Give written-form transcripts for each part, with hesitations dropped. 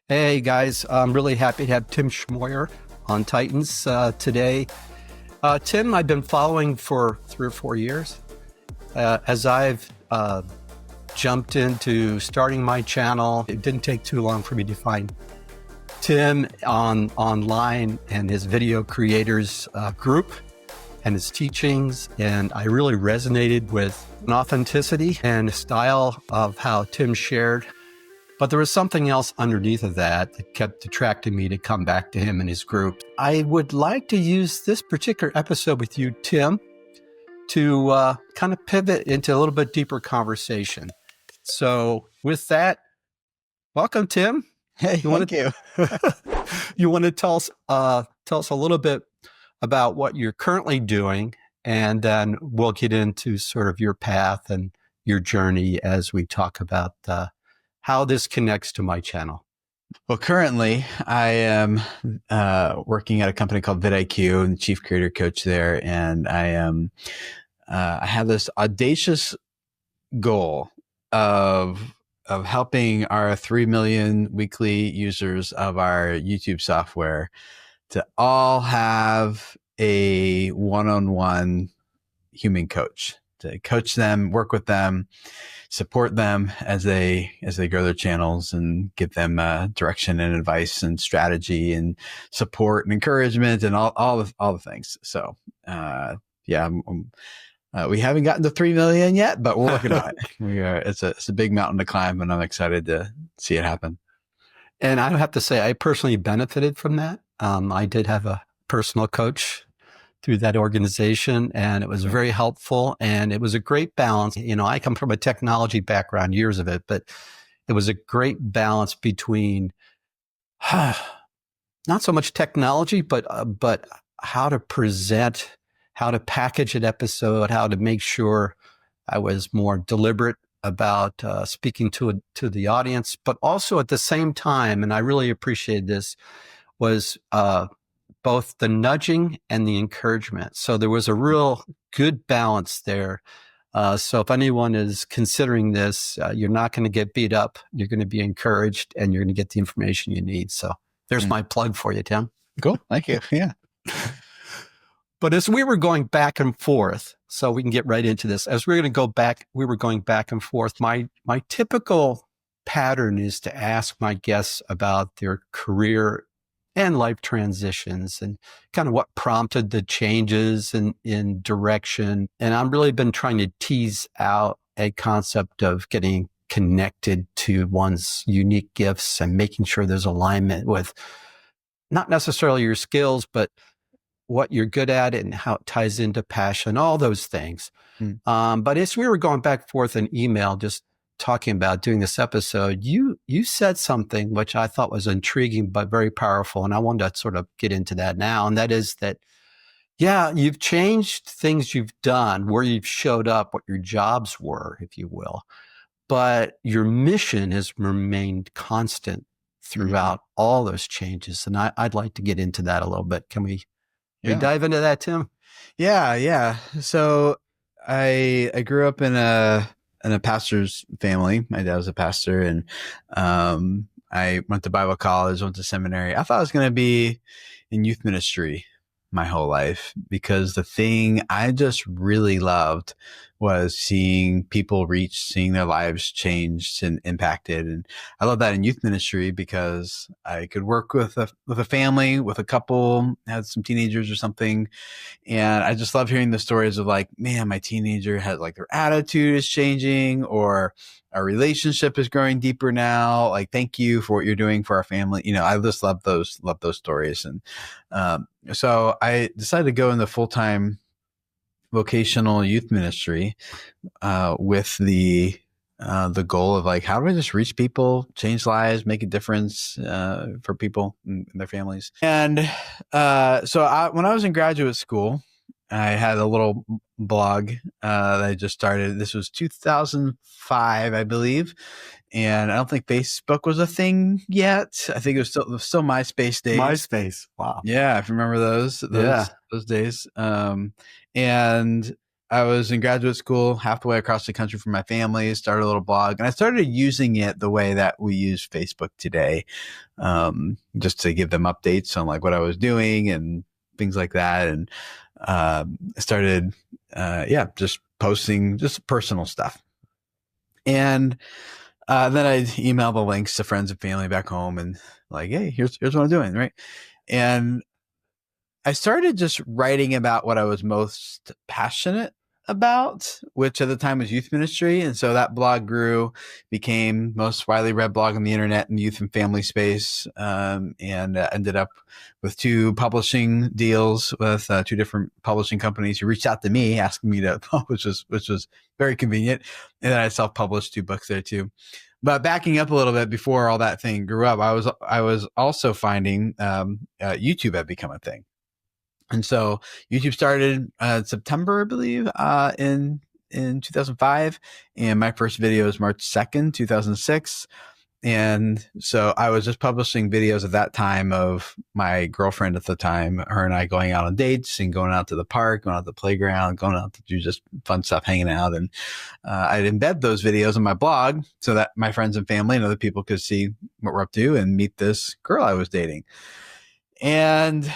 Hey guys, I'm really happy to have Tim Schmoyer on Titans today. Tim, I've been following for 3 or 4 years. As I've jumped into starting my channel, it didn't take too long for me to find Tim online and his video creators group and his teachings. And I really resonated with an authenticity and style of how Tim shared. But there was something else underneath of that kept attracting me to come back to him and his group. I would like to use this particular episode with you, Tim, to kind of pivot into a little bit deeper conversation. So with that, welcome, Tim. Hey, thank you. You want to tell us a little bit about what you're currently doing, and then we'll get into sort of your path and your journey as we talk about how this connects to my channel. Well, currently I am working at a company called vidIQ and the chief creator coach there. And I have this audacious goal of helping our 3 million weekly users of our YouTube software to all have a one-on-one human coach, to coach them, work with them, support them as they grow their channels, and give them direction and advice and strategy and support and encouragement and all the things. So we haven't gotten to 3 million yet, but we're working on it. It's a big mountain to climb, and I'm excited to see it happen. And I have to say, I personally benefited from that. I did have a personal coach through that organization, and it was very helpful, and it was a great balance. You know, I come from a technology background, years of it, but it was a great balance between not so much technology, but how to present, how to package an episode, how to make sure I was more deliberate about speaking to the audience, but also at the same time, and I really appreciated this, was both the nudging and the encouragement. So there was a real good balance there. So if anyone is considering this, you're not going to get beat up. You're going to be encouraged, and you're going to get the information you need. So there's my plug for you, Tim. Cool. Thank you. Yeah. But as we were going back and forth, so we can get right into this, as we were going back and forth, my typical pattern is to ask my guests about their career and life transitions and kind of what prompted the changes in direction. And I've really been trying to tease out a concept of getting connected to one's unique gifts and making sure there's alignment with not necessarily your skills, but what you're good at and how it ties into passion, all those things. But as we were going back and forth in email, just talking about doing this episode, you said something which I thought was intriguing but very powerful, and I wanted to sort of get into that now. And that is that, yeah, you've changed things you've done, where you've showed up, what your jobs were, if you will, but your mission has remained constant throughout all those changes. And I'd like to get into that a little bit. Can we dive into that, Tim? Yeah. So I grew up in a pastor's family. My dad was a pastor, and I went to Bible college, went to seminary. I thought I was going to be in youth ministry my whole life, because the thing I just really loved was seeing people reach, seeing their lives changed and impacted. And I love that in youth ministry because I could work with a family, with a couple, had some teenagers or something. And I just love hearing the stories of like, man, my teenager had like their attitude is changing, or our relationship is growing deeper now. Like, thank you for what you're doing for our family. You know, I just love those stories. And so I decided to go into full-time vocational youth ministry with the goal of like, how do I just reach people, change lives, make a difference for people and their families. And so when I was in graduate school, I had a little blog that I just started. This was 2005, I believe. And I don't think Facebook was a thing yet. I think it was still MySpace days. MySpace. Wow. Yeah. If you remember those days. And I was in graduate school halfway across the country from my family, started a little blog, and I started using it the way that we use Facebook today, just to give them updates on like what I was doing and things like that. And I started, just posting just personal stuff. And then I'd email the links to friends and family back home and like, hey, here's what I'm doing, right? And I started just writing about what I was most passionate about, which at the time was youth ministry. And so that blog grew, became most widely read blog on the internet in the youth and family space, and ended up with 2 publishing deals with 2 different publishing companies who reached out to me asking me to publish, which was very convenient. And then I self-published 2 books there too. But backing up a little bit, before all that thing grew up, I was also finding YouTube had become a thing. And so YouTube started September, I believe, in 2005. And my first video was March 2nd, 2006. And so I was just publishing videos at that time of my girlfriend at the time, her and I going out on dates and going out to the park, going out to the playground, going out to do just fun stuff, hanging out. And I'd embed those videos on my blog so that my friends and family and other people could see what we're up to and meet this girl I was dating. And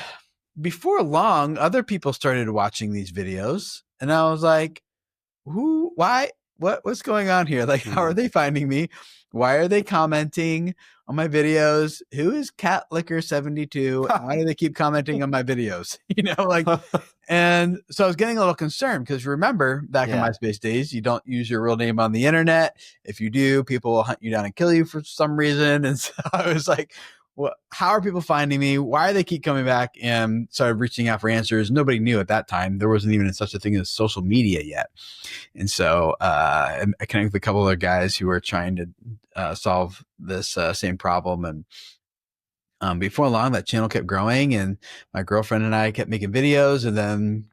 before long, other people started watching these videos, and I was like, who, why, what's going on here? Like, how are they finding me? Why are they commenting on my videos? Who is Cat Liquor 72? Why do they keep commenting on my videos? And so I was getting a little concerned because remember back in MySpace days, you don't use your real name on the internet. If you do, people will hunt you down and kill you for some reason. And so I was like, well, how are people finding me? Why do they keep coming back? And started reaching out for answers. Nobody knew at that time. There wasn't even such a thing as social media yet. And so I connected with a couple other guys who were trying to solve this same problem. And before long, that channel kept growing, and my girlfriend and I kept making videos. And then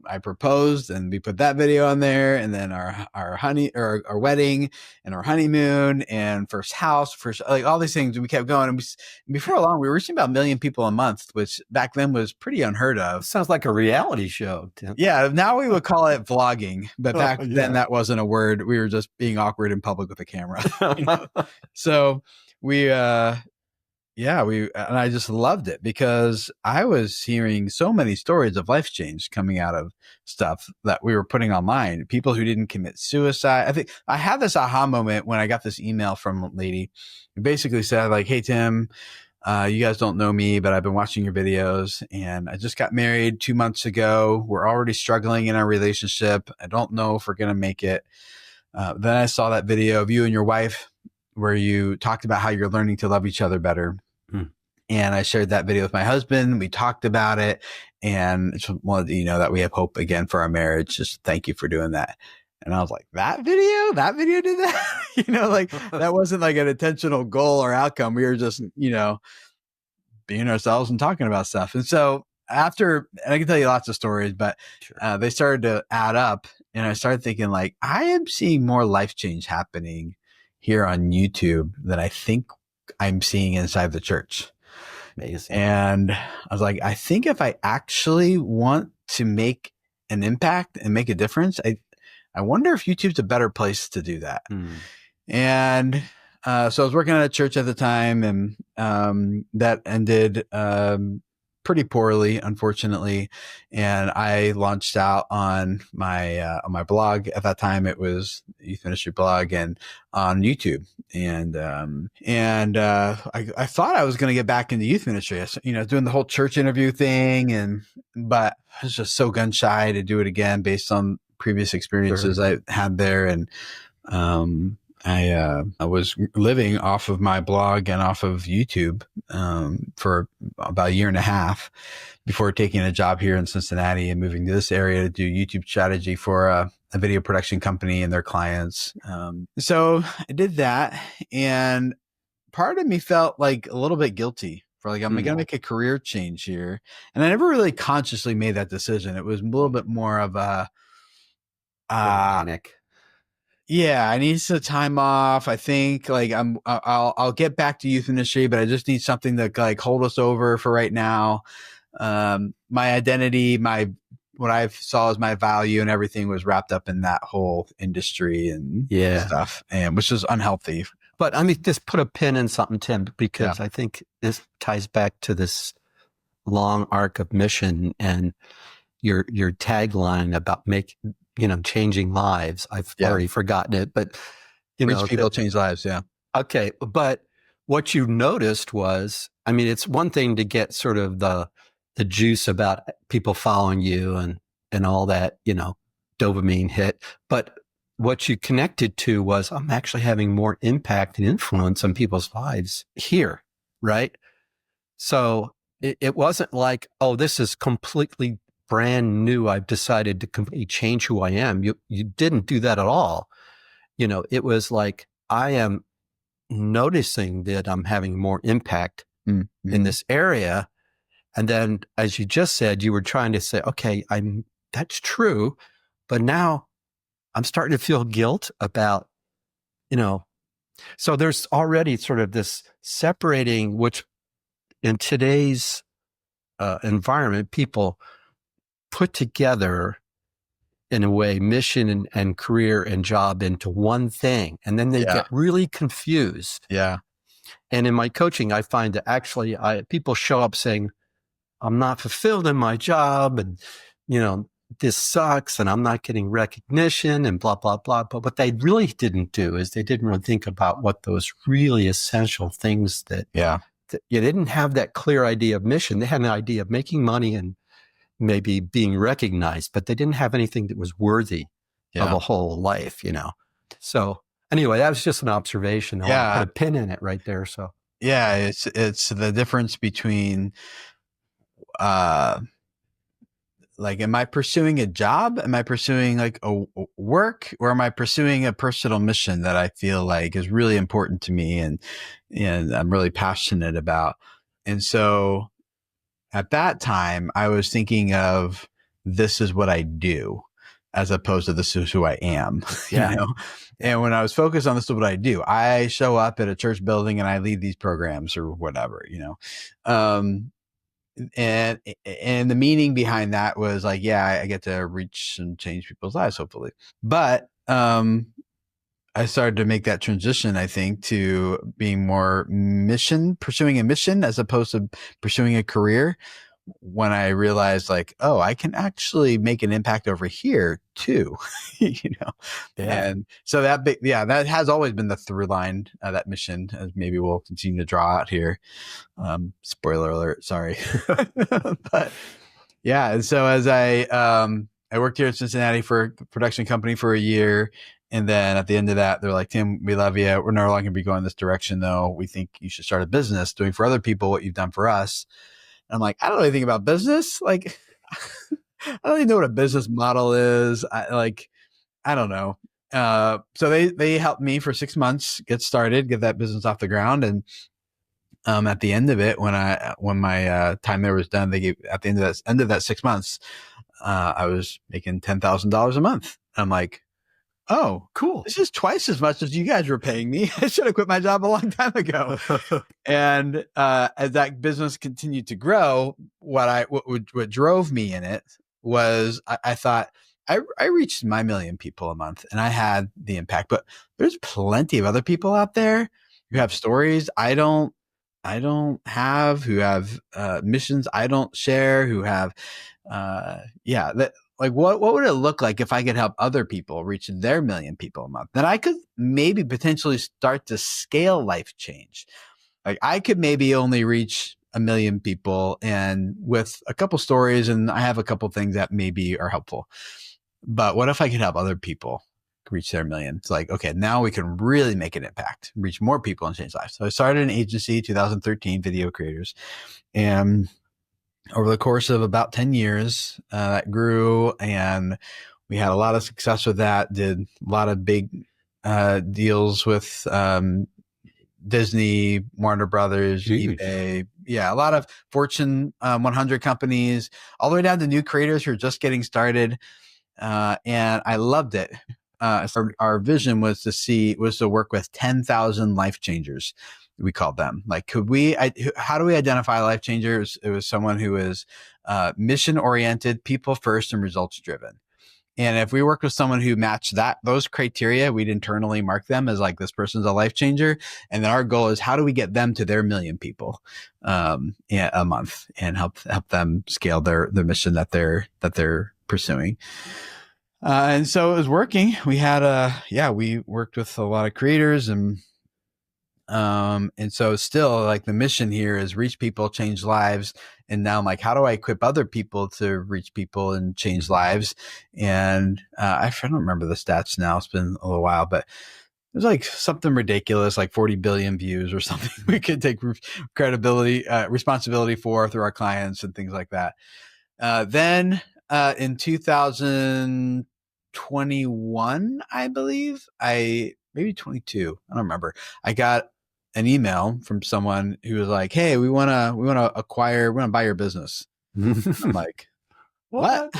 I proposed, and we put that video on there. And then our wedding, and our honeymoon, and first house, like all these things. And we kept going. And before long, we were reaching about 1 million people a month, which back then was pretty unheard of. Sounds like a reality show, Tim. Yeah, now we would call it vlogging, but back then that wasn't a word. We were just being awkward in public with a camera. So and I just loved it because I was hearing so many stories of life change coming out of stuff that we were putting online. People who didn't commit suicide. I think I had this aha moment when I got this email from a lady who basically said like, "Hey, Tim, you guys don't know me, but I've been watching your videos, and I just got married 2 months ago. We're already struggling in our relationship. I don't know if we're going to make it." Then I saw that video of you and your wife where you talked about how you're learning to love each other better. And I shared that video with my husband. We talked about it, and just wanted you know that we have hope again for our marriage. Just thank you for doing that. And I was like, that video did that? That wasn't like an intentional goal or outcome. We were just, being ourselves and talking about stuff. And so and I can tell you lots of stories, but they started to add up, and I started thinking like, I am seeing more life change happening here on YouTube than I think I'm seeing inside the church. Amazing. And I was like, I think if I actually want to make an impact and make a difference, I wonder if YouTube's a better place to do that. And so I was working at a church at the time, and that ended pretty poorly, unfortunately. And I launched out on my blog. At that time, it was Youth Ministry blog, and on YouTube. And I thought I was going to get back into youth ministry, doing the whole church interview thing, but I was just so gun shy to do it again based on previous experiences I had there. And I was living off of my blog and off of YouTube for about 1.5 years before taking a job here in Cincinnati and moving to this area to do YouTube strategy for a video production company and their clients. So I did that, and part of me felt like a little bit guilty for like, I'm going to make a career change here. And I never really consciously made that decision. It was a little bit more of a panic. Yeah, I need some time off. I think like I'll get back to youth ministry, but I just need something to like hold us over for right now. My identity, my what I saw as my value and everything was wrapped up in that whole industry and Yeah. stuff, and which is unhealthy. But I mean, just put a pin in something, Tim, because Yeah. I think this ties back to this long arc of mission and your tagline about changing lives. I've Yeah. already forgotten it, but Reach people, change lives. Yeah. okay. But what you noticed was, I mean, it's one thing to get sort of the juice about people following you and all that, dopamine hit. But what you connected to was, I'm actually having more impact and influence on people's lives here, right? So it wasn't like, oh, this is completely brand new. I've decided to completely change who I am. You didn't do that at all. It was like, I am noticing that I'm having more impact Mm-hmm. in this area. And then, as you just said, you were trying to say, okay, that's true, but now I'm starting to feel guilt about, so there's already sort of this separating, which in today's environment, people put together in a way mission and career and job into one thing, and then they get really confused. Yeah. And in my coaching, I find that actually people show up saying, I'm not fulfilled in my job, and, this sucks, and I'm not getting recognition, and blah, blah, blah. But what they really didn't do is they didn't really think about what those really essential things that you didn't have that clear idea of mission. They had an idea of making money and maybe being recognized, but they didn't have anything that was worthy of a whole life, So anyway, that was just an observation. I want to put a pin in it right there. So it's the difference between like, am I pursuing a job? Am I pursuing like a work, or am I pursuing a personal mission that I feel like is really important to me and I'm really passionate about? And so at that time, I was thinking of, this is what I do, as opposed to this is who I am. Yeah. And when I was focused on this is what I do, I show up at a church building and I lead these programs or whatever, and the meaning behind that was like, I get to reach and change people's lives, hopefully. But I started to make that transition, I think, to being more pursuing a mission as opposed to pursuing a career, when I realized, like, oh, I can actually make an impact over here too, And so that has always been the through line, that mission, as maybe we'll continue to draw out here. Spoiler alert, sorry. But yeah. And so as I worked here in Cincinnati for a production company for a year. And then at the end of that, they're like, Tim, we love you. We're no longer going to be going this direction, though. We think you should start a business doing for other people what you've done for us. And I'm like, I don't know anything about business. Like, I don't even know what a business model is. I don't know. So they helped me for 6 months get started, get that business off the ground. And at the end of it, when my time there was done, they gave, at the end of that 6 months, I was making $10,000 a month. I'm like, oh, cool. This is twice as much as you guys were paying me. I should have quit my job a long time ago. And as that business continued to grow, what drove me in it was I thought, I reached my 1 million people a month and I had the impact, but there's plenty of other people out there who have stories I don't have, who have missions I don't share, who have like, what would it look like if I could help other people reach their 1 million people a month? Then I could maybe potentially start to scale life change. Like, I could maybe only reach 1 million people, and with a couple stories, and I have a couple things that maybe are helpful. But what if I could help other people reach their 1 million? It's like, okay, now we can really make an impact, reach more people and change lives. So I started an agency, 2013, Video Creators. And over the course of about 10 years, that grew, and we had a lot of success with that, did a lot of big deals with Disney, Warner Brothers, eBay. Yeah, a lot of Fortune 100 companies, all the way down to new creators who are just getting started. And I loved it. So our vision was to work with 10,000 life changers we called them. Like, how do we identify a life changer? It was someone who is mission oriented, people first, and results driven. And if we work with someone who matched those criteria, we'd internally mark them as like, this person's a life changer. And then our goal is, how do we get them to their 1 million people a month and help them scale their mission that they're pursuing. And so it was working. We had we worked with a lot of creators and so still, like, the mission here is reach people, change lives. And now I'm like, how do I equip other people to reach people and change lives? And I don't remember the stats now. It's been a little while, but it was like something ridiculous, like 40 billion views or something we could take responsibility for through our clients and things like that. Then in 2021, I believe, maybe 22, I don't remember, I got an email from someone who was like, hey, we want to buy your business. I'm like, what?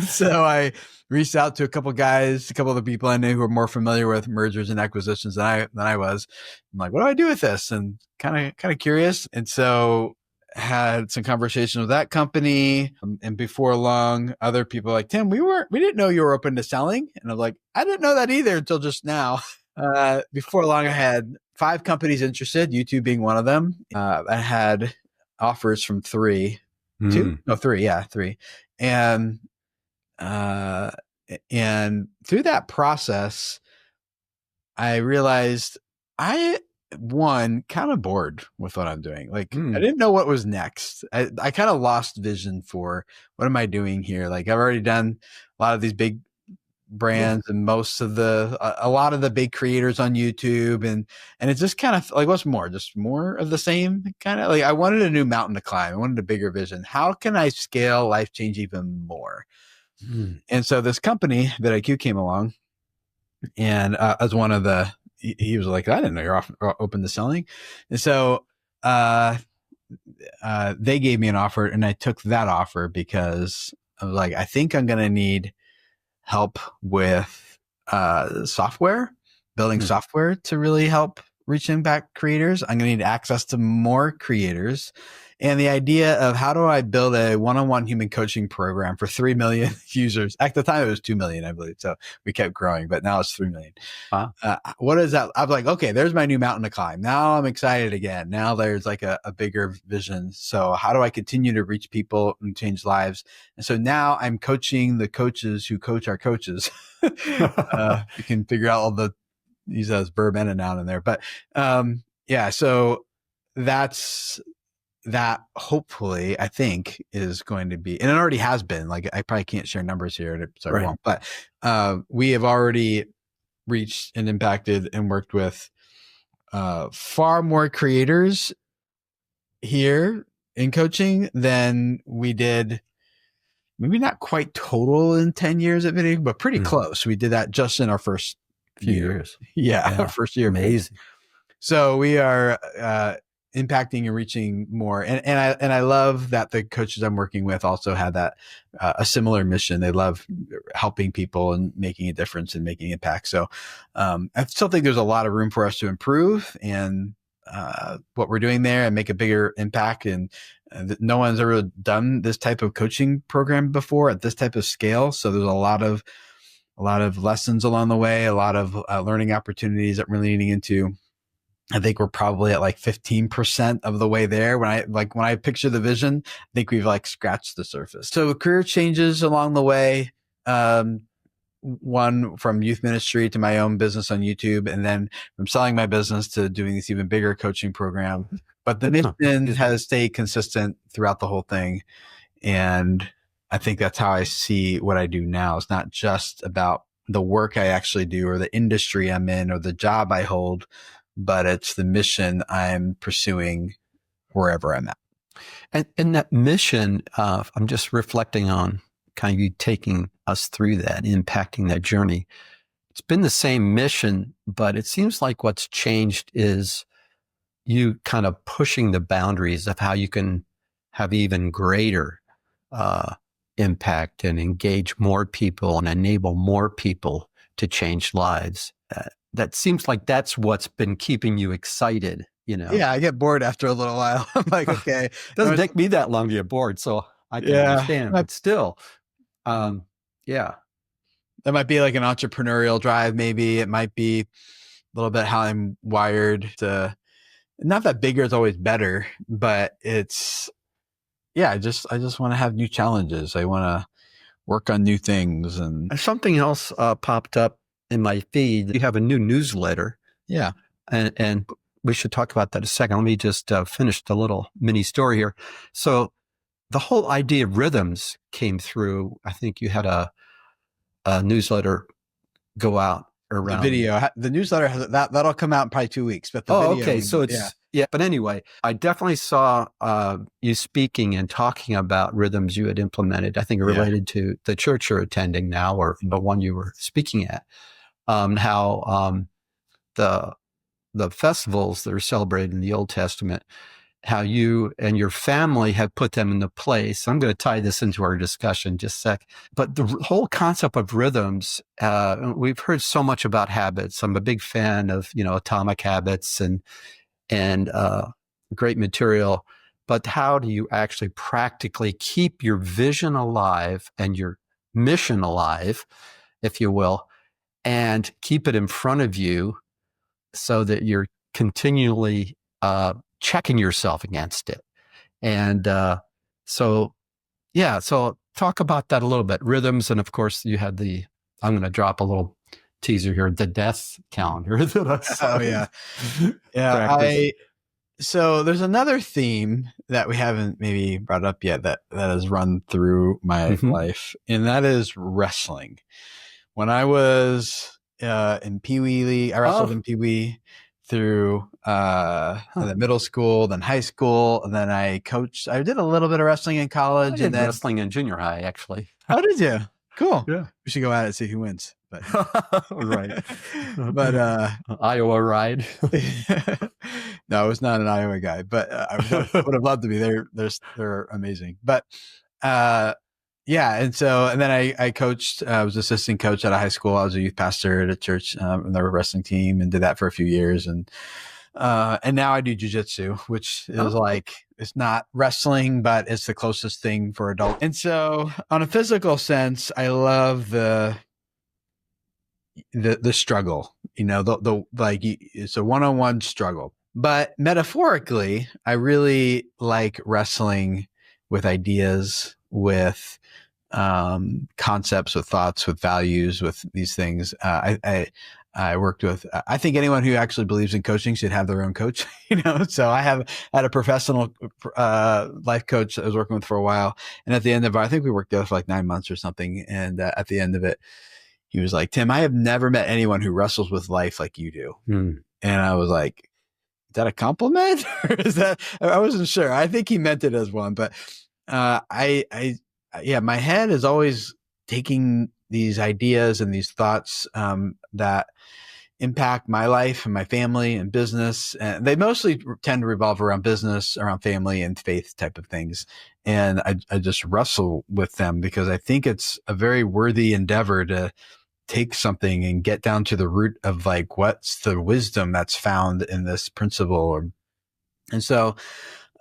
So I reached out to a couple of the people I knew who were more familiar with mergers and acquisitions than I was. I'm like, what do I do with this? And kind of curious. And so had some conversation with that company. And before long, other people were like, Tim, we didn't know you were open to selling. And I'm like, I didn't know that either until just now. Before long, I had 5 companies interested, YouTube being one of them. I had offers from 3. 2? No, 3. Yeah, 3. And through that process, I realized kind of bored with what I'm doing. Like, I didn't know what was next. I kind of lost vision for what am I doing here? Like, I've already done a lot of these big brands and a lot of the big creators on YouTube. And it's just kind of like, what's more? Just more of the same kind of, like, I wanted a new mountain to climb. I wanted a bigger vision. How can I scale life change even more? And so this company, vidIQ, came along, and as one of he was like, I didn't know you're open to selling. And so they gave me an offer, and I took that offer because I was like, I think I'm going to need help with building software to really help reach impact creators. I'm going to need access to more creators. And the idea of, how do I build a one-on-one human coaching program for 3 million users? At the time, it was 2 million, I believe. So we kept growing, but now it's 3 million. Wow. What is that? I'm like, okay, there's my new mountain to climb. Now I'm excited again. Now there's like a bigger vision. So how do I continue to reach people and change lives? And so now I'm coaching the coaches who coach our coaches. You can figure out all the, use those verb and a noun in there. But so that hopefully, I think, is going to be, and it already has been, like, I probably can't share numbers here, so I won't, but we have already reached and impacted and worked with far more creators here in coaching than we did, maybe not quite total in 10 years at vidIQ, but pretty close. We did that just in our first few years. Yeah. Our first year. Amazing. So we are impacting and reaching more. And I love that the coaches I'm working with also had that a similar mission. They love helping people and making a difference and making impact. So I still think there's a lot of room for us to improve and what we're doing there and make a bigger impact. And no one's ever done this type of coaching program before at this type of scale. So there's a lot of lessons along the way, a lot of learning opportunities that we're leaning into. I think we're probably at like 15% of the way there. When I picture the vision, I think we've like scratched the surface. So career changes along the way. One from youth ministry to my own business on YouTube, and then from selling my business to doing this even bigger coaching program. But the mission has stayed consistent throughout the whole thing. And I think that's how I see what I do now. It's not just about the work I actually do or the industry I'm in or the job I hold, but it's the mission I'm pursuing wherever I'm at. And that mission, I'm just reflecting on kind of you taking us through that, impacting that journey. It's been the same mission, but it seems like what's changed is you kind of pushing the boundaries of how you can have even greater impact and engage more people and enable more people to change lives. that seems like that's what's been keeping you excited, Yeah, I get bored after a little while. I'm like, okay. Doesn't take me that long to get bored, so I can Yeah. understand, but still, yeah. That might be like an entrepreneurial drive. Maybe it might be a little bit how I'm wired to, not that bigger is always better, but it's, yeah, I just want to have new challenges. I want to work on new things. And something else popped up in my feed. You have a new newsletter. Yeah. And we should talk about that in a second. Let me just finish the little mini story here. So the whole idea of rhythms came through. I think you had a newsletter go out around the video. The newsletter has that'll come out in probably 2 weeks. But the video, okay. So it's But anyway, I definitely saw you speaking and talking about rhythms you had implemented. I think related to the church you're attending now, or the one you were speaking at. How the festivals that are celebrated in the Old Testament, how you and your family have put them into place. I'm going to tie this into our discussion just a sec. But the whole concept of rhythms, we've heard so much about habits. I'm a big fan of, Atomic Habits and great material. But how do you actually practically keep your vision alive and your mission alive, if you will, and keep it in front of you so that you're continually checking yourself against it? And so talk about that a little bit. Rhythms, and of course you had I'm going to drop a little teaser here, the death calendar that I saw. Oh yeah. So there's another theme that we haven't maybe brought up yet that has run through my life, and that is wrestling. When I was in Pee Wee League, I wrestled in Pee Wee through the middle school, then high school, and then I coached. I did a little bit of wrestling in college. I did wrestling in junior high, actually. Oh, did you? Cool. Yeah. We should go at it and see who wins. But right. But Iowa ride. No, I was not an Iowa guy, but I would have loved to be. They're amazing. But and then I coached. I was assistant coach at a high school. I was a youth pastor at a church in their wrestling team, and did that for a few years. And now I do jujitsu, which is like, it's not wrestling, but it's the closest thing for adults. And so on a physical sense, I love the struggle, it's a one-on-one struggle. But metaphorically, I really like wrestling with ideas, with concepts, with thoughts, with values, with these things. I worked with, I think anyone who actually believes in coaching should have their own coach, so I had a professional life coach I was working with for a while. And at the end of it, I think we worked together for like 9 months or something. And at the end of it, he was like, "Tim, I have never met anyone who wrestles with life like you do." And I was like, "Is that a compliment?" Or is that, I wasn't sure. I think he meant it as one, but my head is always taking these ideas and these thoughts that impact my life and my family and business. And they mostly tend to revolve around business, around family and faith type of things. And I just wrestle with them because I think it's a very worthy endeavor to take something and get down to the root of like, what's the wisdom that's found in this principle. And so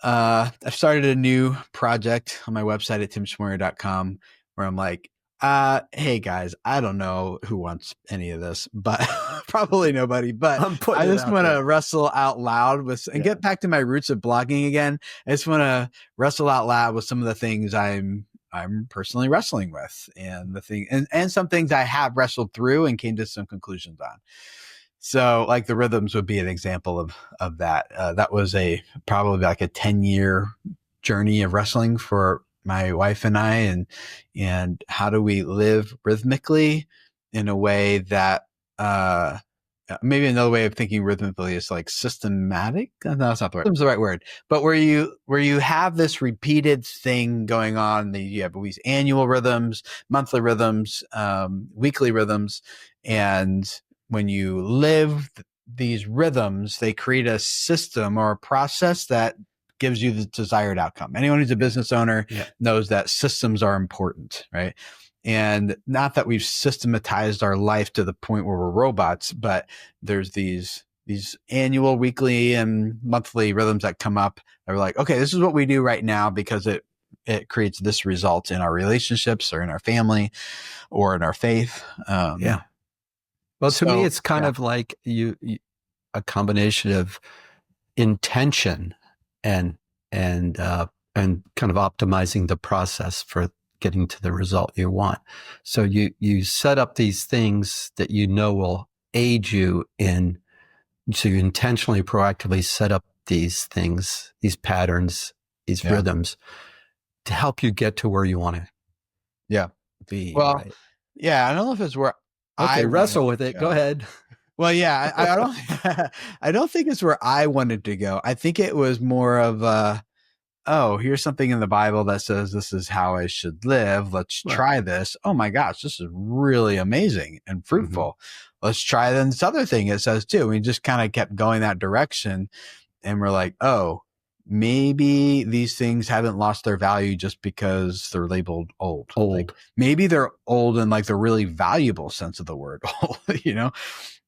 I've started a new project on my website at timschmoyer.com where I'm like, hey guys, I don't know who wants any of this, but probably nobody, but I just want to wrestle out loud and get back to my roots of blogging again. I just want to wrestle out loud with some of the things I'm personally wrestling with, and some things I have wrestled through and came to some conclusions on. So like the rhythms would be an example of that. That was probably like a 10-year journey of wrestling for my wife and I, and how do we live rhythmically in a way that, maybe another way of thinking rhythmically is like systematic. No, that's not the right. It's the right word. But where you have this repeated thing going on, you have these annual rhythms, monthly rhythms, weekly rhythms, and when you live these rhythms, they create a system or a process that gives you the desired outcome. Anyone who's a business owner knows that systems are important, right? And not that we've systematized our life to the point where we're robots, but there's these annual, weekly, and monthly rhythms that come up. They're like, okay, this is what we do right now because it creates this result in our relationships or in our family or in our faith. Yeah. Well, to me, it's kind yeah. of like a combination of intention and kind of optimizing the process for getting to the result you want. So you set up these things that you know will aid you in, so you intentionally, proactively set up these things, these patterns, these rhythms to help you get to where you want to be. Well, right? yeah, I don't know if it's where Okay, I wrestle wanted with to it. go. Go ahead. Well, yeah, I don't, I don't think it's where I wanted to go. I think it was more of oh, here's something in the Bible that says this is how I should live. Let's try this. Oh my gosh, this is really amazing and fruitful. Let's try this other thing it says too. We just kind of kept going that direction, and we're like, oh, maybe these things haven't lost their value just because they're labeled old. Like maybe they're old in like the really valuable sense of the word old,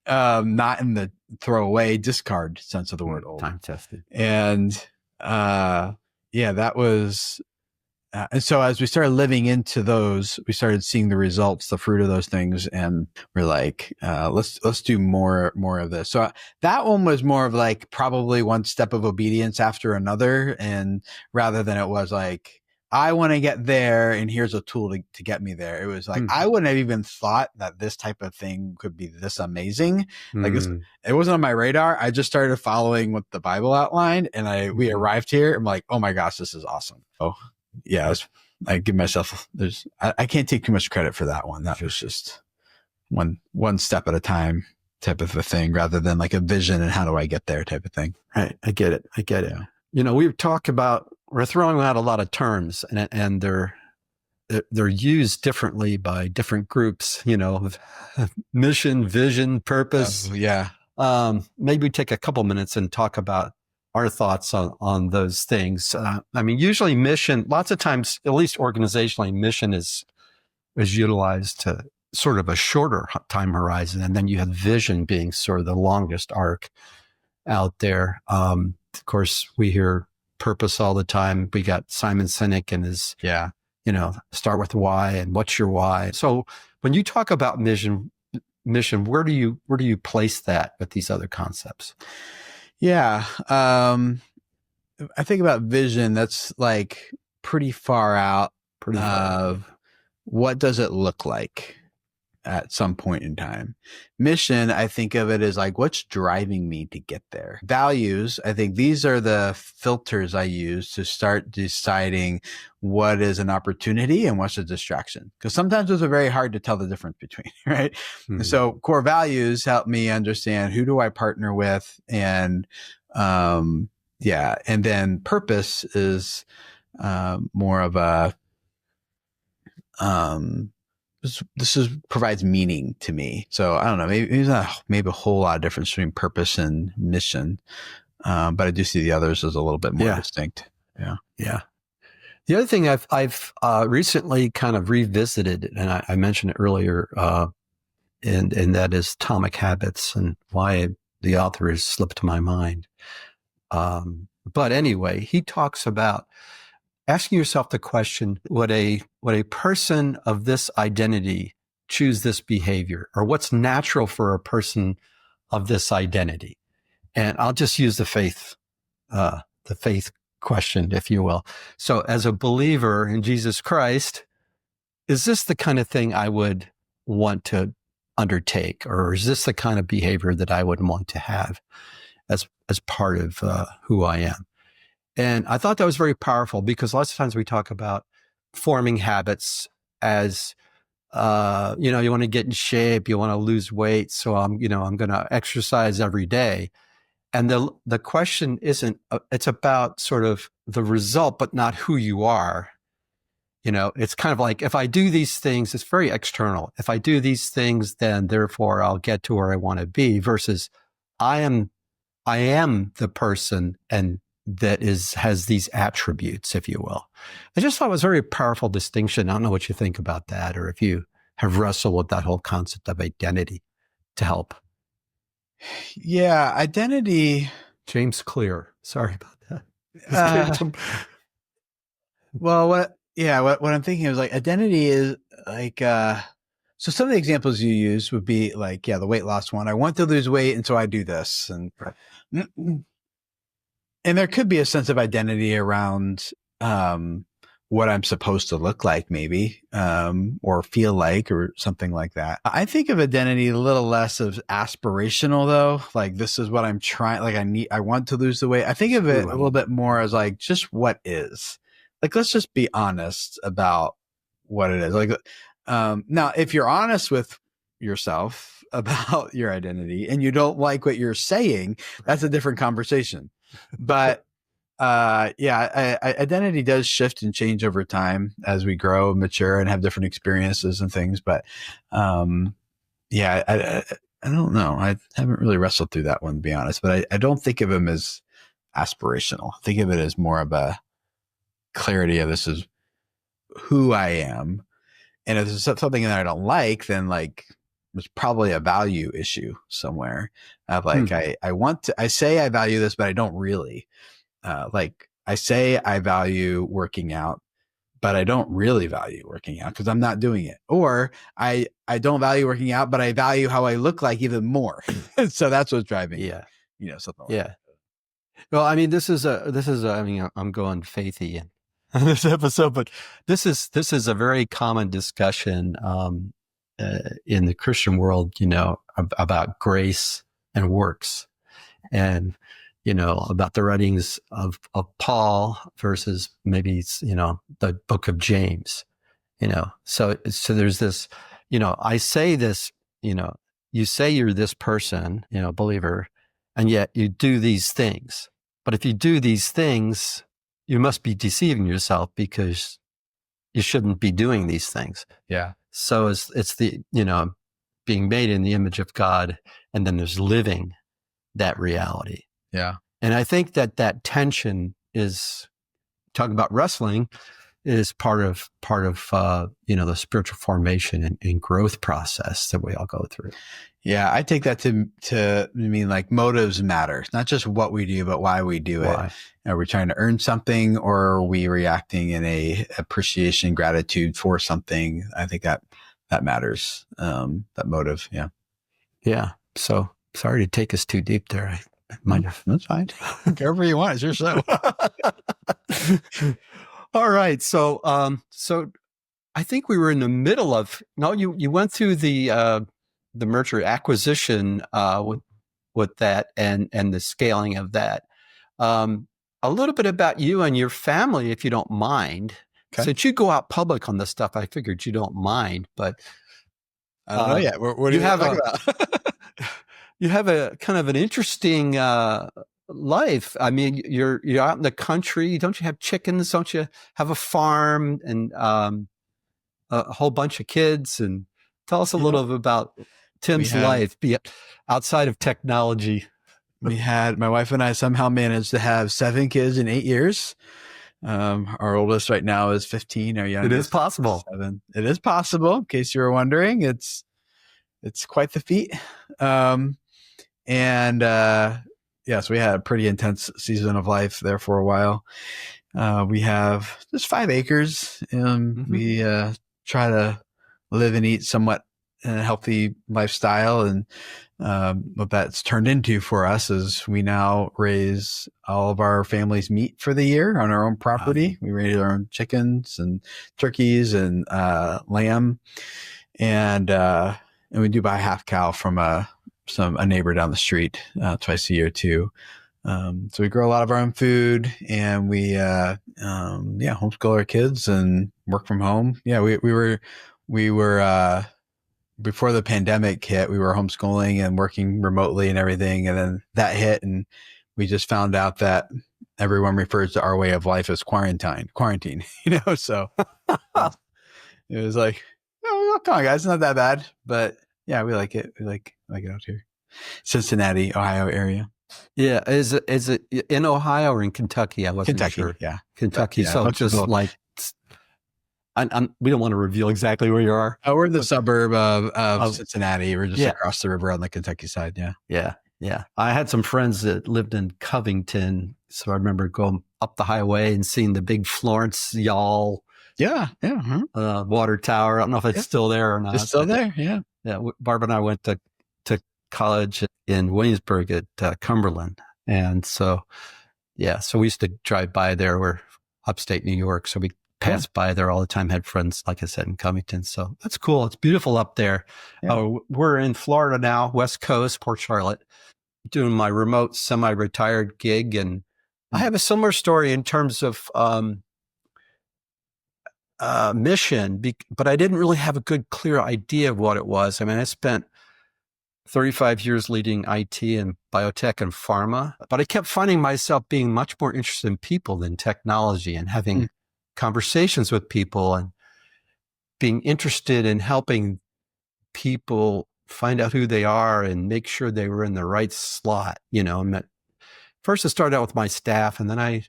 not in the throwaway discard sense of the word old. Time tested. And yeah, that was and so as we started living into those, we started seeing the results, the fruit of those things, and we're like, let's do more of this. So that one was more of like probably one step of obedience after another, and rather than it was like, I want to get there and here's a tool to get me there. It was like, I wouldn't have even thought that this type of thing could be this amazing. Like it wasn't on my radar. I just started following what the Bible outlined, and we arrived here. I'm like, oh my gosh, this is awesome. Oh yeah, I give myself, I can't take too much credit for that one. That was just one step at a time type of a thing, rather than like a vision and how do I get there type of thing. Right. I get it. We've talked about, we're throwing out a lot of terms, and they're used differently by different groups, mission, vision, purpose. Maybe we take a couple minutes and talk about our thoughts on those things. Usually mission, lots of times, at least organizationally, mission is utilized to sort of a shorter time horizon. And then you have vision being sort of the longest arc out there. Of course, we hear purpose all the time. We got Simon Sinek and his, start with why and what's your why. So when you talk about mission, where do you place that with these other concepts? Yeah. I think about vision. That's like pretty far out of what does it look like at some point in time. Mission, I think of it as like, what's driving me to get there? Values, I think these are the filters I use to start deciding what is an opportunity and what's a distraction. Because sometimes those are very hard to tell the difference between, right? So core values help me understand who do I partner with, and and then purpose is more of a this provides meaning to me. So I don't know, maybe there's not maybe a whole lot of difference between purpose and mission, but I do see the others as a little bit more distinct. Yeah. The other thing I've recently kind of revisited, and I mentioned it earlier, and that is Atomic Habits, and why the author has slipped my mind. But anyway, he talks about asking yourself the question, would a person of this identity choose this behavior, or what's natural for a person of this identity? And I'll just use the faith question, if you will. So as a believer in Jesus Christ, is this the kind of thing I would want to undertake, or is this the kind of behavior that I would want to have as part of who I am? And I thought that was very powerful, because lots of times we talk about forming habits as, you want to get in shape, you want to lose weight. So I'm going to exercise every day. And the question isn't, it's about sort of the result, but not who you are. It's kind of like, if I do these things, it's very external. If I do these things, then therefore I'll get to where I want to be, versus I am the person, and has these attributes, if you will. I just thought it was a very powerful distinction. I don't know what you think about that, or if you have wrestled with that whole concept of identity to help. Yeah, identity. James Clear. Sorry about Uh, that. well, what I'm thinking is like identity is like, so some of the examples you use would be like, the weight loss one. I want to lose weight, and so I do this, and Right. and there could be a sense of identity around what I'm supposed to look like, maybe, or feel like, or something like that. I think of identity a little less of aspirational, though. Like, this is what I'm trying. Like, I want to lose the weight. I think of it a little bit more as like just what is. Like, let's just be honest about what it is. Like, now, if you're honest with yourself about your identity and you don't like what you're saying, that's a different conversation. But identity does shift and change over time as we grow, mature, and have different experiences and things. But I don't know. I haven't really wrestled through that one, to be honest. But I don't think of him as aspirational. I think of it as more of a clarity of, this is who I am. And if there's something that I don't like, then like there's probably a value issue somewhere. Of like, I say I value this, but I don't really. Like, I say I value working out, but I don't really value working out because I'm not doing it. Or I don't value working out, but I value how I look like even more. So that's what's driving, something like that. Well, I mean, I mean, I'm going faithy in this episode, but this is a very common discussion in the Christian world, about grace and works, and about the writings of Paul versus maybe the book of James. So there's this, I say this, you say you're this person, believer, and yet you do these things. But if you do these things, you must be deceiving yourself, because you shouldn't be doing these things. Yeah. So it's the, being made in the image of God, and then there's living that reality. Yeah. And I think that tension is, talking about wrestling, is part of the spiritual formation and growth process that we all go through. Yeah, I take that to mean like motives matter. Not just what we do, but why we do it. Are we trying to earn something, or are we reacting in a appreciation, gratitude for something? I think that matters. That motive. Yeah. Yeah. So sorry to take us too deep there. I might have. That's fine. Wherever you want. It's your show. All right. So I think we were in the middle of, you went through the merger acquisition with that and the scaling of that. A little bit about you and your family, if you don't mind. Okay. Since you go out public on this stuff, I figured you don't mind, but I don't know yet. What do you have about? You have a kind of an interesting life. I mean, you're out in the country. Don't you have chickens? Don't you have a farm and a whole bunch of kids? And tell us a little bit about Tim's life, outside of technology. My wife and I somehow managed to have 7 kids in 8 years. Our oldest right now is 15. Our youngest, it is possible. 7. It is possible. In case you were wondering, it's quite the feat. So we had a pretty intense season of life there for a while. We have just 5 acres, and we try to live and eat somewhat in a healthy lifestyle. And what that's turned into for us is we now raise all of our family's meat for the year on our own property. We raise our own chickens and turkeys and lamb, and we do buy a half cow from a neighbor down the street twice a year too. So we grow a lot of our own food, and we homeschool our kids and work from home. Yeah, we were before the pandemic hit, we were homeschooling and working remotely and everything, and then that hit, and we just found out that everyone refers to our way of life as quarantine. So it was like, oh, come on, guys, it's not that bad, but yeah, we like it. We like it out here. Cincinnati, Ohio area. Yeah. Is it in Ohio or in Kentucky? I wasn't Kentucky. sure. Yeah. Kentucky. Yeah. A So bunch of just people. like, we don't want to reveal exactly where you are. Oh, we're in the suburb of Of Cincinnati. We're just yeah, across the river on the Kentucky side. Yeah. yeah, yeah. I had some friends that lived in Covington, so I remember going up the highway and seeing the big Florence Y'all Yeah. Yeah. water tower. I don't know if it's Yeah. still there or It's not, still but there. Yeah. yeah, Barb and I went to college in Williamsburg at Cumberland, and so yeah, so we used to drive by there. We're upstate New York, so we Yeah. passed by there all the time. Had friends, like I said, in Covington, so that's cool. It's beautiful up there. Yeah. Oh, we're in Florida now, West Coast, Port Charlotte, doing my remote semi-retired gig, and I have a similar story in terms of mission, but I didn't really have a good, clear idea of what it was. I mean, I spent 35 years leading IT and biotech and pharma, but I kept finding myself being much more interested in people than technology and having conversations with people and being interested in helping people find out who they are and make sure they were in the right slot. And first I started out with my staff, and then I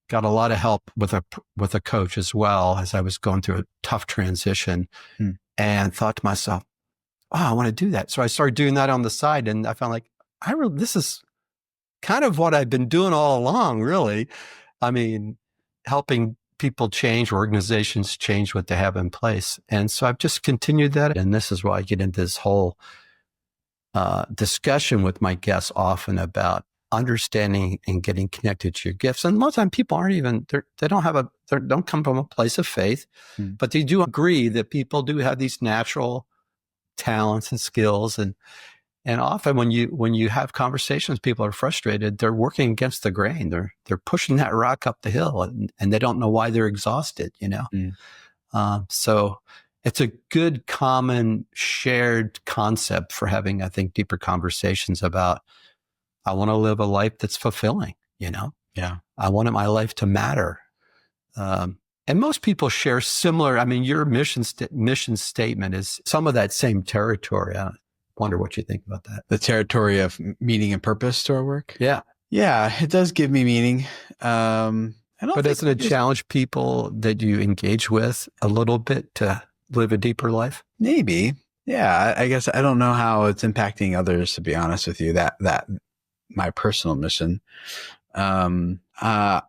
got a lot of help with a coach as well as I was going through a tough transition, and thought to myself, oh, I want to do that. So I started doing that on the side, and I found like, this is kind of what I've been doing all along, really. I mean, helping people change, organizations change what they have in place. And so I've just continued that. And this is why I get into this whole discussion with my guests often about understanding and getting connected to your gifts. And most of the time people they don't come from a place of faith, but they do agree that people do have these natural talents and skills. And often when you have conversations, people are frustrated. They're working against the grain. They're pushing that rock up the hill, and they don't know why they're exhausted, So it's a good, common, shared concept for having, I think, deeper conversations about, I want to live a life that's fulfilling, Yeah. I wanted my life to matter. And most people share similar. I mean, your mission statement is some of that same territory. I wonder what you think about that. The territory of meaning and purpose to our work. Yeah. Yeah. It does give me meaning. But doesn't it challenge people that you engage with a little bit to live a deeper life? Maybe. Yeah. I guess I don't know how it's impacting others, to be honest with you, that my personal mission. I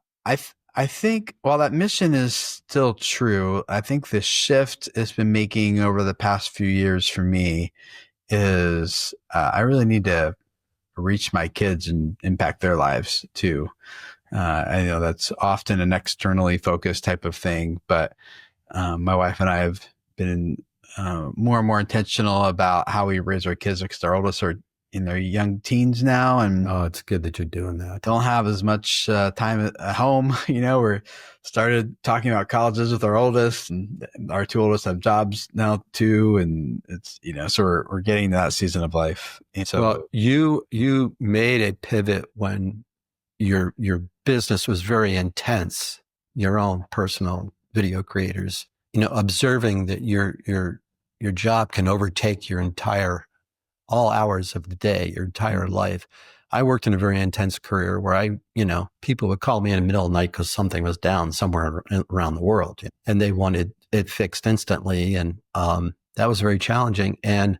think while that mission is still true, I think the shift it's been making over the past few years for me is I really need to reach my kids and impact their lives too. I know that's often an externally focused type of thing, but my wife and I have been more and more intentional about how we raise our kids, because our oldest are in their young teens now, and it's good that you're doing that. Don't have as much time at home. We're started talking about colleges with our oldest, and our two oldest have jobs now too, and it's so we're getting to that season of life. And so, well, you made a pivot when your business was very intense. Your own personal video creators, observing that your job can overtake your all hours of the day, your entire life. I worked in a very intense career where people would call me in the middle of the night because something was down somewhere around the world, and they wanted it fixed instantly. And that was very challenging. And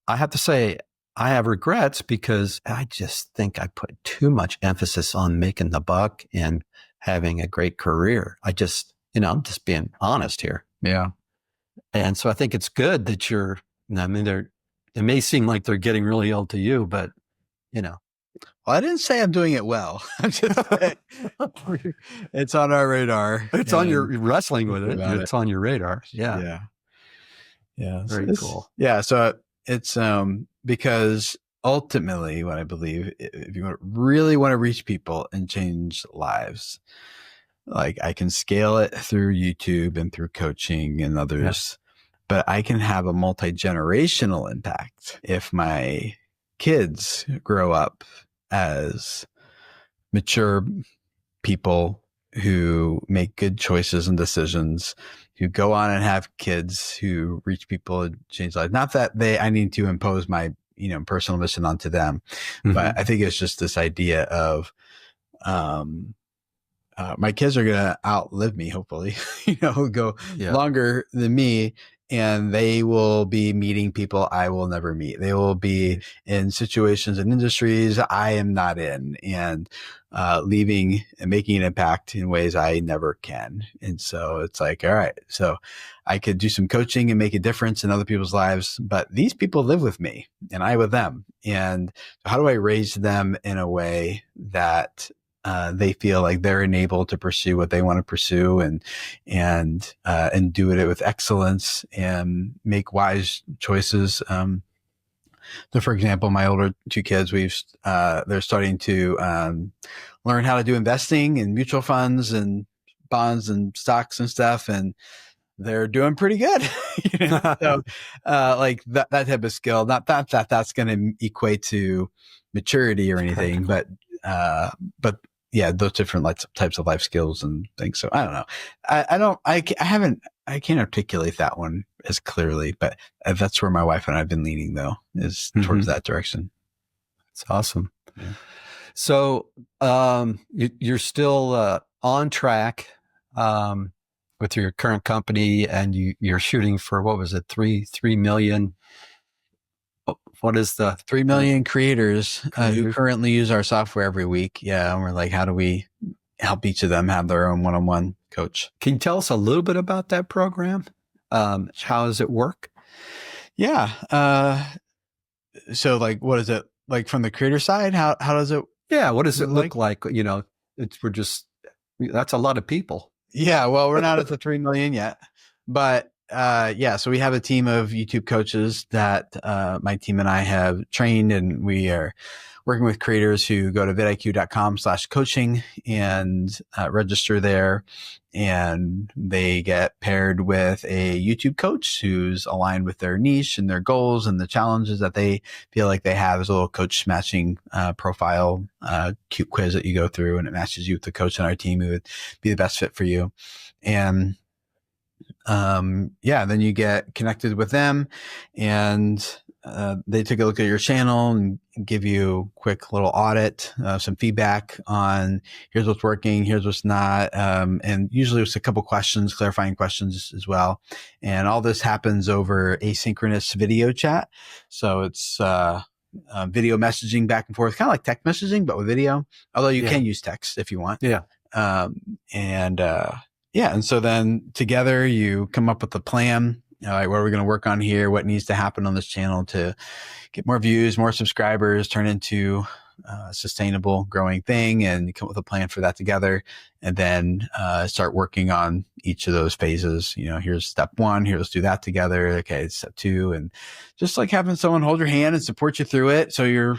I have to say, I have regrets because I just think I put too much emphasis on making the buck and having a great career. I'm just being honest here. Yeah. And so I think it's good that it may seem like they're getting really old to you, but Well, I didn't say I'm doing it well. I'm just saying it's on our radar. It's on your wrestling with it. It's on your radar. Yeah. Yeah. Yeah. Very cool. Yeah. So it's because ultimately what I believe, if you really want to reach people and change lives, like I can scale it through YouTube and through coaching and others. But I can have a multi-generational impact if my kids grow up as mature people who make good choices and decisions, who go on and have kids who reach people and change lives. Not that I need to impose my personal mission onto them. Mm-hmm. But I think it's just this idea of, my kids are going to outlive me, hopefully, go longer than me, and they will be meeting people I will never meet. They will be in situations and industries I am not in, and leaving and making an impact in ways I never can. And so it's like, all right, so I could do some coaching and make a difference in other people's lives, but these people live with me and I with them. And how do I raise them in a way that they feel like they're enabled to pursue what they want to pursue and do it with excellence and make wise choices. So for example, my older two kids, they're starting to, learn how to do investing in mutual funds and bonds and stocks and stuff. And they're doing pretty good. So, like that type of skill, not that's going to equate to maturity or anything, but yeah, those different types of life skills and things. So I don't know. I can't articulate that one as clearly, but that's where my wife and I have been leaning, though, is towards that direction. It's awesome. Yeah. So you're still on track with your current company, and you're shooting for, what was it, 3 million? What is the 3 million creators who currently use our software every week? Yeah, and we're like, how do we help each of them have their own one-on-one coach? Can you tell us a little bit about that program? How does it work? Yeah. So like, what is it like from the creator side? How does it? Yeah. What does it look like? That's a lot of people. Yeah. Well, we're not at the 3 million yet, but so we have a team of YouTube coaches that my team and I have trained, and we are working with creators who go to vidIQ.com/coaching and register there. And they get paired with a YouTube coach who's aligned with their niche and their goals and the challenges that they feel like they have. As a little coach matching profile, cute quiz that you go through, and it matches you with the coach on our team who would be the best fit for you. And then you get connected with them, and they take a look at your channel and give you a quick little audit, some feedback on here's what's working, here's what's not. And usually it's a couple questions, clarifying questions as well. And all this happens over asynchronous video chat. So it's, video messaging back and forth, kind of like text messaging, but with video, although you can use text if you want. Yeah. And so then together you come up with a plan. All right, what are we going to work on here? What needs to happen on this channel to get more views, more subscribers, turn into a sustainable, growing thing, and you come up with a plan for that together, and then start working on each of those phases. Here's step 1. Here, let's do that together. Okay, step 2, and just like having someone hold your hand and support you through it. So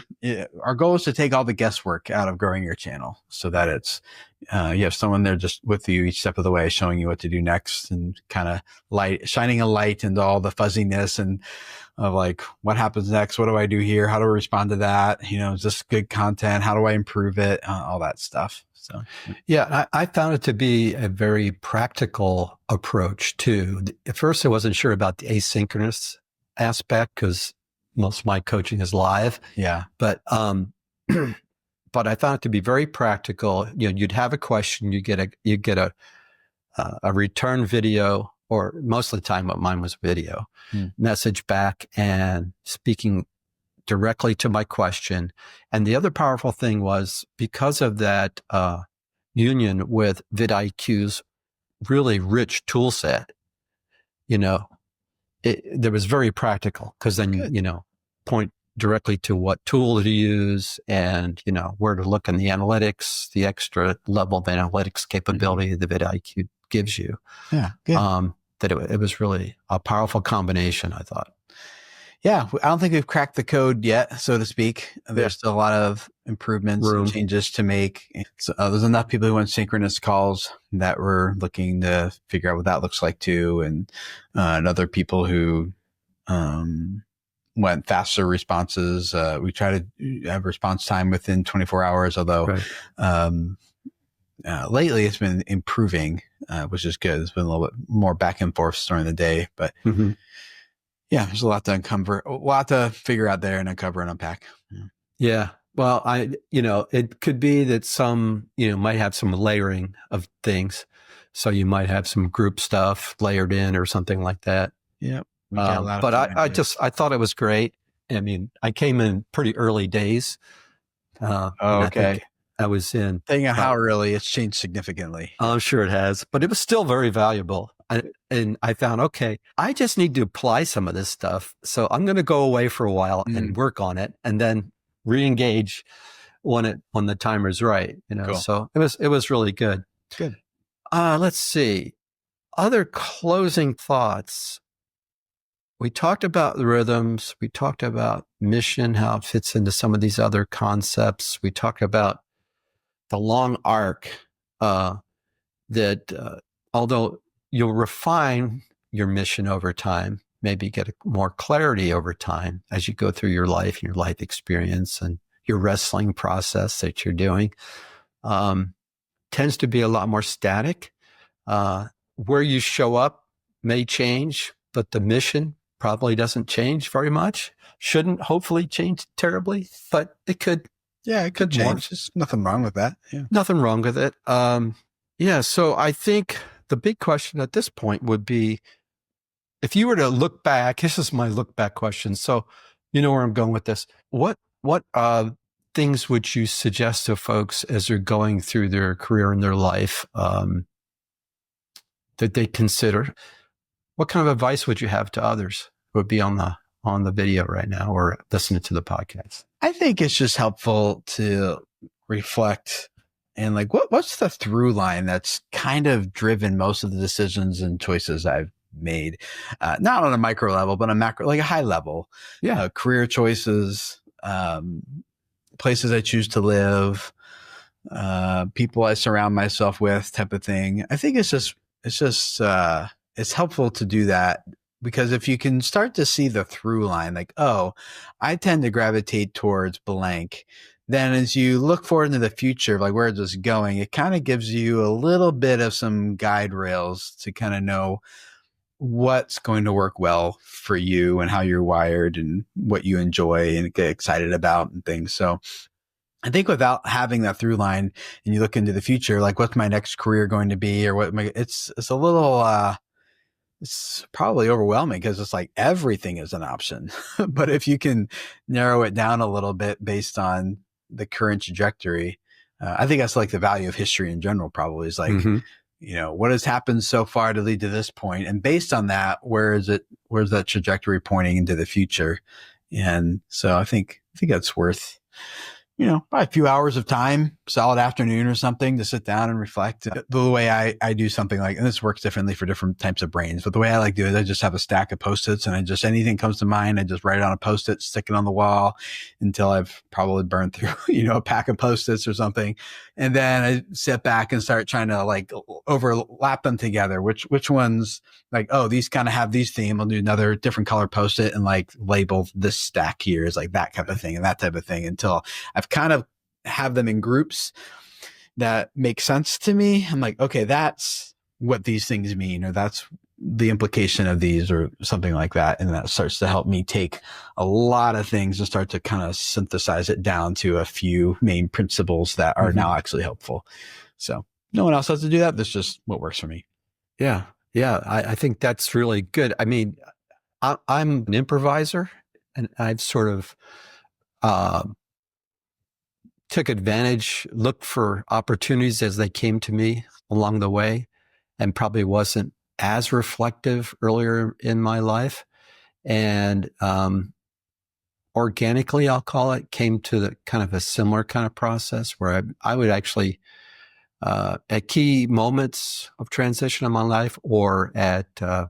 our goal is to take all the guesswork out of growing your channel, so that it's you have someone there just with you each step of the way, showing you what to do next, and kind of shining a light into all the fuzziness and of like, what happens next? What do I do here? How do I respond to that? Is this good content? How do I improve it? All that stuff. So, yeah, I found it to be a very practical approach too. At first, I wasn't sure about the asynchronous aspect because most of my coaching is live. Yeah. But but I found it to be very practical. You'd have a question, you get a return video, or most of the time, what mine was video, message back and speaking directly to my question. And the other powerful thing was, because of that union with vidIQ's really rich tool set, there was very practical, because then, point directly to what tool to use and, where to look in the analytics, the extra level of analytics capability that vidIQ gives you. Yeah. Good. That it was really a powerful combination, I thought. Yeah. I don't think we've cracked the code yet, so to speak. There's still a lot of improvements and changes to make. So, there's enough people who want synchronous calls that we're looking to figure out what that looks like too. And other people who, went faster responses. We try to have response time within 24 hours, although, lately it's been improving, which is good. It's been a little bit more back and forth during the day, but Yeah, there's a lot to uncover, a lot to figure out there and uncover and unpack. Yeah. Yeah. Well, it could be that some, might have some layering of things. So you might have some group stuff layered in or something like that. Yeah. We got a lot of But fun ideas. I thought it was great. I mean, I came in pretty early days. Oh, And I okay. think I was in. Depending on how early, it's changed significantly. I'm sure it has, but it was still very valuable. And I found, okay, I just need to apply some of this stuff. So I'm going to go away for a while and work on it and then re-engage when the timer's right, Cool. So it was really good. Good. Let's see. Other closing thoughts. We talked about the rhythms. We talked about mission, how it fits into some of these other concepts. We talked about the long arc, that although you'll refine your mission over time, maybe get more clarity over time as you go through your life and your life experience and your wrestling process that you're doing, tends to be a lot more static. Where you show up may change, but the mission probably doesn't change very much. Shouldn't hopefully change terribly, but it could. Yeah, it could change. There's nothing wrong with that. Yeah. Nothing wrong with it. Yeah. So I think the big question at this point would be, if you were to look back, this is my look back question. So you know where I'm going with this. What things would you suggest to folks as they're going through their career and their life, that they consider? What kind of advice would you have to others who would be on the video right now or listening to the podcast? I think it's just helpful to reflect and what's the through line that's kind of driven most of the decisions and choices I've made, not on a micro level, but on a macro, like a high level. Yeah. Career choices, places I choose to live, people I surround myself with, type of thing. I think it's helpful to do that, because if you can start to see the through line, like, oh, I tend to gravitate towards blank, then as you look forward into the future, like where is this going, it kind of gives you a little bit of some guide rails to kind of know what's going to work well for you and how you're wired and what you enjoy and get excited about and things. So I think without having that through line and you look into the future, like what's my next career going to be, or it's a little, it's probably overwhelming, because it's like everything is an option. But if you can narrow it down a little bit based on the current trajectory, I think that's like the value of history in general, probably, is like, what has happened so far to lead to this point? And based on that, where's that trajectory pointing into the future? And so I think that's worth, probably a few hours of time, solid afternoon or something, to sit down and reflect. The way I do something like, and this works differently for different types of brains, but the way I like to do it, I just have a stack of Post-its, and anything comes to mind, I just write it on a Post-it, stick it on the wall until I've probably burned through, a pack of Post-its or something. And then I sit back and start trying to like overlap them together. Which ones, like, oh, these kind of have these theme. I'll do another different color Post-it and like label this stack here as like that type of thing and that type of thing, until I've kind of have them in groups that make sense to me. I'm like, okay, that's what these things mean, or that's the implication of these, or something like that. And that starts to help me take a lot of things and start to kind of synthesize it down to a few main principles that are now actually helpful. So no one else has to do that. That's just what works for me. Yeah. Yeah. I think that's really good. I mean, I'm an improviser, and I've sort of, took advantage, looked for opportunities as they came to me along the way, and probably wasn't as reflective earlier in my life. And organically, I'll call it, came to the kind of a similar kind of process where I would actually, at key moments of transition in my life, or at, I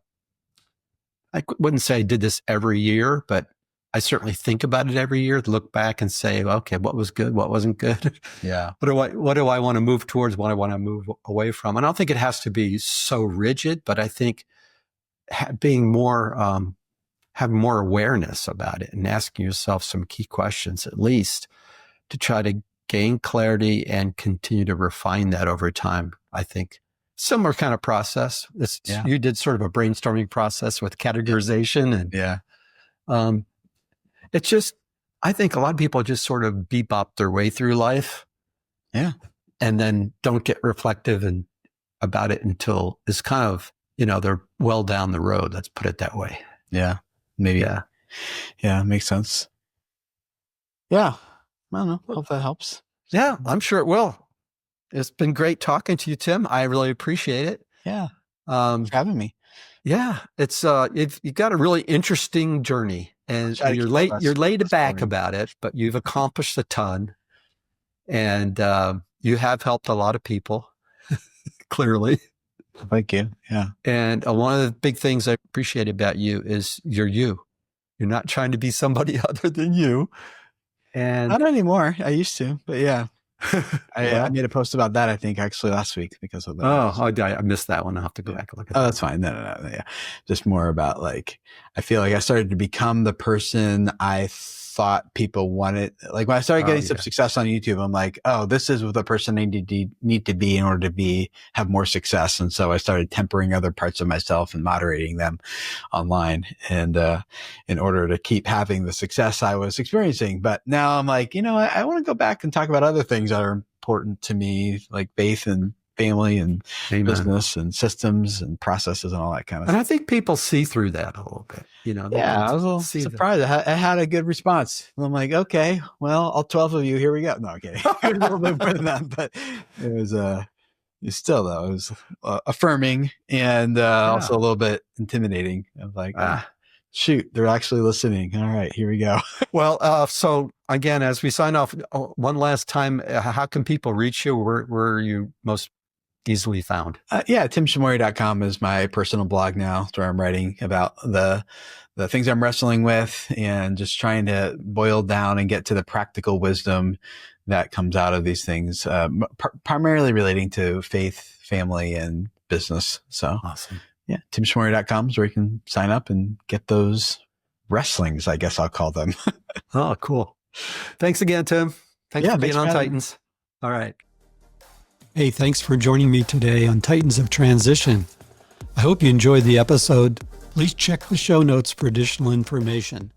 wouldn't say I did this every year, but I certainly think about it every year, look back and say, okay, what was good? What wasn't good? Yeah. What do I want to move towards? What I want to move away from? And I don't think it has to be so rigid, but I think being more, having more awareness about it and asking yourself some key questions, at least, to try to gain clarity and continue to refine that over time, I think similar kind of process. Yeah. You did sort of a brainstorming process with categorization, and Yeah. it's just, I think a lot of people just sort of bebop their way through life. Yeah. And then don't get reflective and about it until it's kind of, they're well down the road. Let's put it that way. Yeah. Maybe. Yeah. Yeah. Makes sense. Yeah. I don't know. Hope that helps. Yeah, I'm sure it will. It's been great talking to you, Tim. I really appreciate it. Yeah. Thanks for having me. Yeah, it's you've got a really interesting journey, and you're laid back about it, but you've accomplished a ton, and you have helped a lot of people, clearly. Thank you. Yeah. And one of the big things I appreciate about you is you're you. You're not trying to be somebody other than you. And not anymore. I used to, but yeah. I made a post about that, I think, actually last week because of that. I missed that one. I'll have to go back and look at that. Oh, that's fine. No. Yeah. Just more about like, I feel like I started to become the person I thought people wanted. Like when I started getting some success on YouTube, I'm like, oh, this is the person I need to be in order to have more success. And so I started tempering other parts of myself and moderating them online. And, in order to keep having the success I was experiencing. But now I'm like, I want to go back and talk about other things that are important to me, like faith and family and Amen. Business and systems and processes and all that kind of stuff. And I think people see through that a little bit, Yeah, I was a little surprised. I had a good response. I'm like, okay, well, all 12 of you, here we go. No, I'm kidding. A little bit more than that, but it was still though, it was affirming and also a little bit intimidating. Of like, shoot, they're actually listening. All right, here we go. Well, so again, as we sign off, one last time, how can people reach you? Where are you most easily found? TimSchmoyer.com is my personal blog now. It's where I'm writing about the things I'm wrestling with and just trying to boil down and get to the practical wisdom that comes out of these things, primarily relating to faith, family, and business. So awesome. Yeah, TimSchmoyer.com is where you can sign up and get those wrestlings, I guess I'll call them. Oh, cool. Thanks again, Tim. Thanks for being on Titans. All right. Hey, thanks for joining me today on Titans of Transition. I hope you enjoyed the episode. Please check the show notes for additional information.